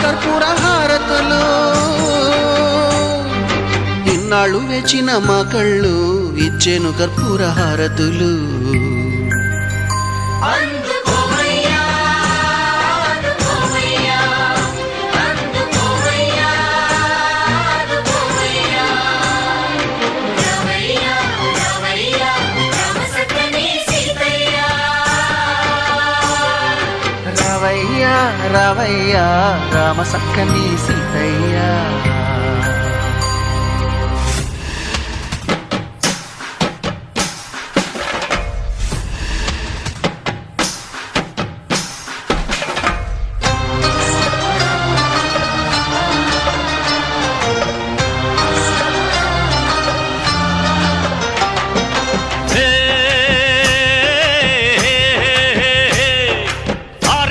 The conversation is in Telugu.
కర్పూర హారతులు ఇన్నాళ్ళు వేచిన మా కళ్ళు ఇచ్చేను కర్పూర హారతులు రావయ్యా రావయ్యా రామ సక్కని సీతయ్య